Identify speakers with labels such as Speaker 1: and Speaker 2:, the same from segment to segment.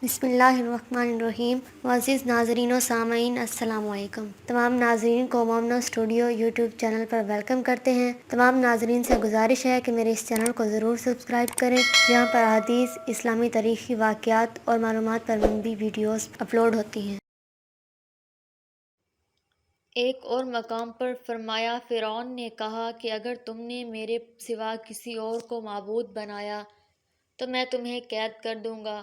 Speaker 1: بسم اللہ الرحمن الرحیم۔ معزز ناظرین و سامعین، السلام علیکم۔ تمام ناظرین کو مومنو اسٹوڈیو یوٹیوب چینل پر ویلکم کرتے ہیں۔ تمام ناظرین سے گزارش ہے کہ میرے اس چینل کو ضرور سبسکرائب کریں، جہاں پر احادیث، اسلامی تاریخی واقعات اور معلومات پر مبنی ویڈیوز اپلوڈ ہوتی ہیں۔ ایک اور مقام پر فرمایا، فرعون نے کہا کہ اگر تم نے میرے سوا کسی اور کو معبود بنایا تو میں تمہیں قید کر دوں گا۔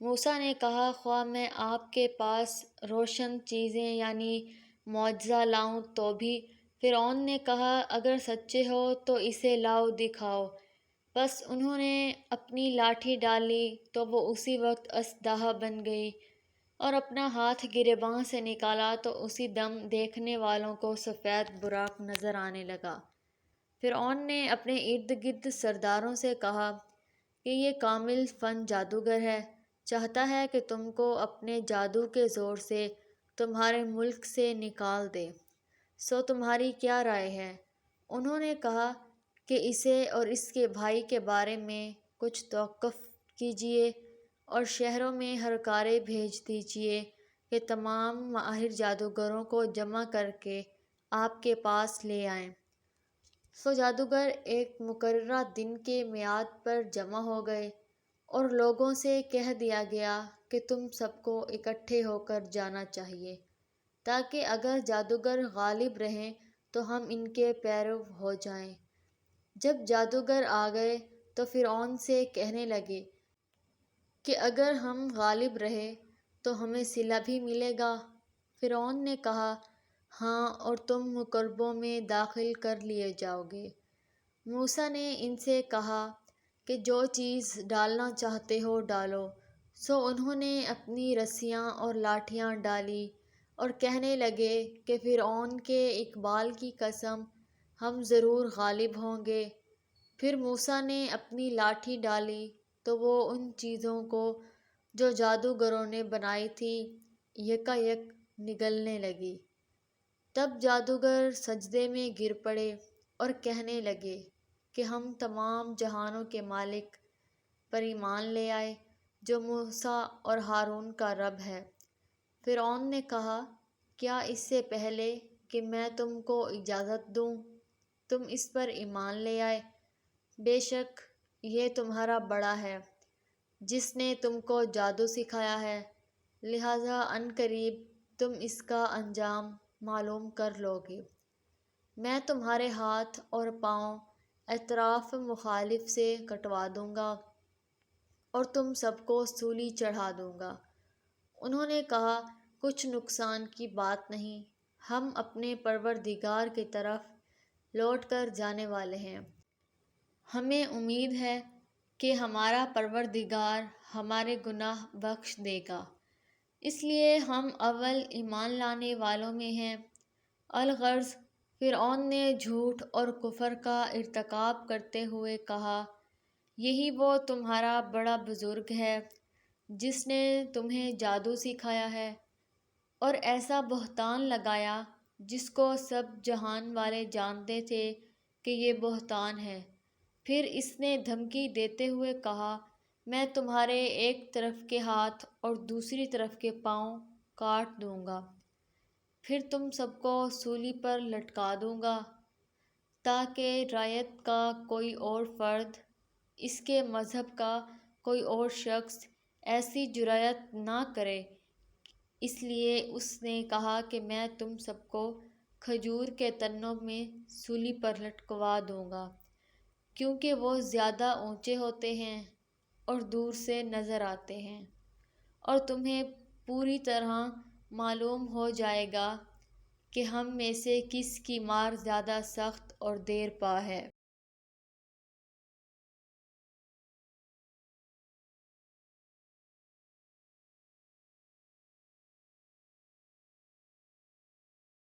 Speaker 1: موسیٰ نے کہا، خواہ میں آپ کے پاس روشن چیزیں یعنی معجزہ لاؤں تو بھی؟ فرعون نے کہا، اگر سچے ہو تو اسے لاؤ دکھاؤ۔ بس انہوں نے اپنی لاٹھی ڈالی تو وہ اسی وقت اژدہا بن گئی، اور اپنا ہاتھ گریباں سے نکالا تو اسی دم دیکھنے والوں کو سفید براق نظر آنے لگا۔ فرعون نے اپنے ارد گرد سرداروں سے کہا کہ یہ کامل فن جادوگر ہے، چاہتا ہے کہ تم کو اپنے جادو کے زور سے تمہارے ملک سے نکال دے، سو تمہاری کیا رائے ہے؟ انہوں نے کہا کہ اسے اور اس کے بھائی کے بارے میں کچھ توقف کیجیے اور شہروں میں ہرکارے بھیج دیجیے کہ تمام ماہر جادوگروں کو جمع کر کے آپ کے پاس لے آئیں۔ سو جادوگر ایک مقررہ دن کے میعاد پر جمع ہو گئے اور لوگوں سے کہہ دیا گیا کہ تم سب کو اکٹھے ہو کر جانا چاہیے، تاکہ اگر جادوگر غالب رہیں تو ہم ان کے پیرو ہو جائیں۔ جب جادوگر آ گئے تو فرعون سے کہنے لگے کہ اگر ہم غالب رہے تو ہمیں صلہ بھی ملے گا۔ فرعون نے کہا، ہاں، اور تم مکربوں میں داخل کر لیے جاؤ گے۔ موسیٰ نے ان سے کہا کہ جو چیز ڈالنا چاہتے ہو ڈالو۔ سو انہوں نے اپنی رسیاں اور لاٹھیاں ڈالی اور کہنے لگے کہ فرعون کے اقبال کی قسم، ہم ضرور غالب ہوں گے۔ پھر موسیٰ نے اپنی لاٹھی ڈالی تو وہ ان چیزوں کو جو جادوگروں نے بنائی تھی یکا یک نگلنے لگی۔ تب جادوگر سجدے میں گر پڑے اور کہنے لگے کہ ہم تمام جہانوں کے مالک پر ایمان لے آئے، جو موسیٰ اور ہارون کا رب ہے۔ فرعون نے کہا، کیا اس سے پہلے کہ میں تم کو اجازت دوں تم اس پر ایمان لے آئے؟ بے شک یہ تمہارا بڑا ہے جس نے تم کو جادو سکھایا ہے، لہٰذا عنقریب تم اس کا انجام معلوم کر لو گے۔ میں تمہارے ہاتھ اور پاؤں اطراف مخالف سے کٹوا دوں گا اور تم سب کو سولی چڑھا دوں گا۔ انہوں نے کہا، کچھ نقصان کی بات نہیں، ہم اپنے پروردگار کی طرف لوٹ کر جانے والے ہیں۔ ہمیں امید ہے کہ ہمارا پروردگار ہمارے گناہ بخش دے گا، اس لیے ہم اول ایمان لانے والوں میں ہیں۔ الغرض فرعون نے جھوٹ اور کفر کا ارتکاب کرتے ہوئے کہا، یہی وہ تمہارا بڑا بزرگ ہے جس نے تمہیں جادو سکھایا ہے، اور ایسا بہتان لگایا جس کو سب جہان والے جانتے تھے کہ یہ بہتان ہے۔ پھر اس نے دھمکی دیتے ہوئے کہا، میں تمہارے ایک طرف کے ہاتھ اور دوسری طرف کے پاؤں کاٹ دوں گا، پھر تم سب کو سولی پر لٹکا دوں گا، تاکہ رعیت کا کوئی اور فرد، اس کے مذہب کا کوئی اور شخص ایسی جرأت نہ کرے۔ اس لیے اس نے کہا کہ میں تم سب کو کھجور کے تنوں میں سولی پر لٹکوا دوں گا، کیونکہ وہ زیادہ اونچے ہوتے ہیں اور دور سے نظر آتے ہیں، اور تمہیں پوری طرح معلوم ہو جائے گا کہ ہم میں سے کس کی مار زیادہ سخت اور دیر پا ہے۔